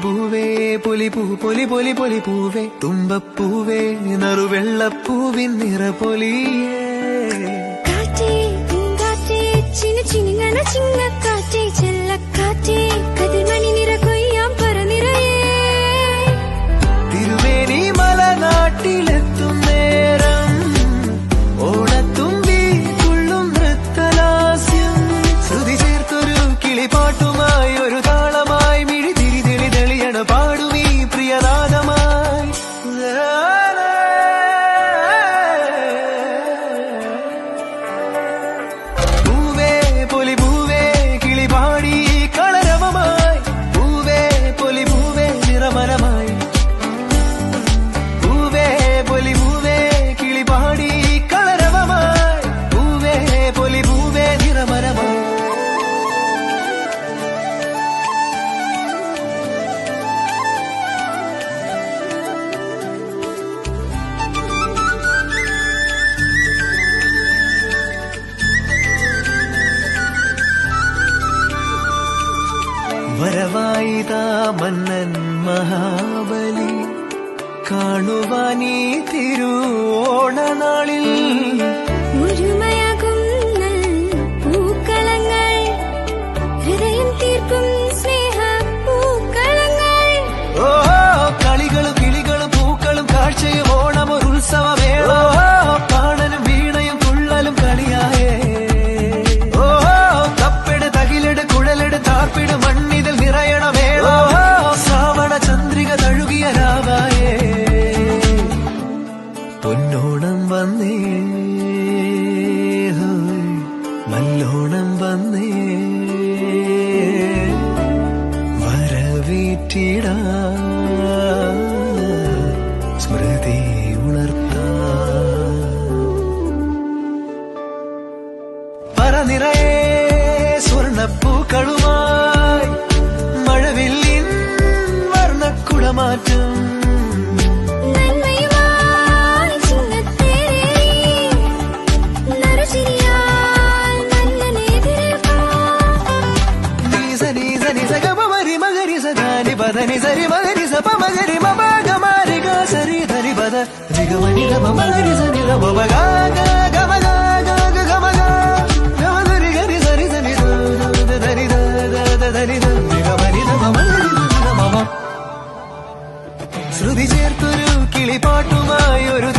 പുലിപൂവേ പുലിപൂ പൊലി പൊലി പൊലിപൂവേ തുമ്പപ്പൂവേ നറുവെള്ളപ്പൂവിൻ നിറപൊലിയേ കാറ്റേ പൂങ്കാറ്റേ ചിന്നുചിന്നുങ്ങണ ചിങ്ങക്കാറ്റേ ചെല്ലക്കാറ്റേ കതിർമണി നിറ കൊയ്യാം പറനിറയേ തിരുമേനി മലനാട്ടിലെത്തും നേരം ഓണത്തുമ്പി തുള്ളും നൃത്തലാസ്യം ശ്രുതി ചേർത്തൊരു കിളിപ്പാട്ടുമായി ഒരു താളമായി മിഴി തിരി തെളി തെളിയണ പാടുമീ പ്രിയനാദമായി പൂവേ പൊലി പൂവേ കിളിപാടി കളരവമായി പൂവേ പൊലി പൂവേ നിറമരമായി പൂവേ പൊലി പൂവേ കിളിപാടി കളരവമായി പൂവേ പൊലി പൂവേ നിറമരമായി വരവായിതാ മന്നൻ മഹാബലി കാണുവാനീ തിരുവോണനാളിൽ ഒരുമയാകും പൂക്കളങ്ങൾ ഹൃദയം തീർക്കും സ്നേഹ പൂക്കളങ്ങൾ ഓ കളികളും കിളികളും പൂക്കളും കാഴ്ചയും ഓണമൊരു ഉത്സവമേളോ പാണനും വീണയും തുള്ളലും കളിയായേ ഓ തപ്പിട് തകിലിട് കുഴലിട് താർപ്പിട് മണ്ണിതിൽ നിറയണമേളോ ശ്രാവണ ചന്ദ്രിക തഴുകിയ രാവായേ പൊന്നോണം വന്നേ നല്ലോണം വന്നേ വരവേറ്റിടാ സ്മൃതി ഉണർത്താ പറനിറയെ സ്വർണപ്പൂക്കളുമായി മഴവില്ലിൻ വർണ്ണക്കുടമാറ്റം നന്മയുമായി ചിങ്ങത്തേരേറി നറുചിരിയാൽ നന്മനെതിരേൽക്കാം നീസ നീസ നിസ ഗമരി മഗരി സദാനി പദനി സരി മഗരി സപ മഗരി മപഗമാരി ഗ സരി ധരി പദ രിഗമനി ഗമ മഗരി സരി ഗമ ഗ ഗമ ഗ ഗമ ഗ ഗമ ധരി ഗരി സരി സനി ധരി ധരി രിഗമനി ഗമ മഗരി ഗമ ശ്രുതി ചേർത്തൊരു കിളിപ്പാട്ടുമായി ഒരു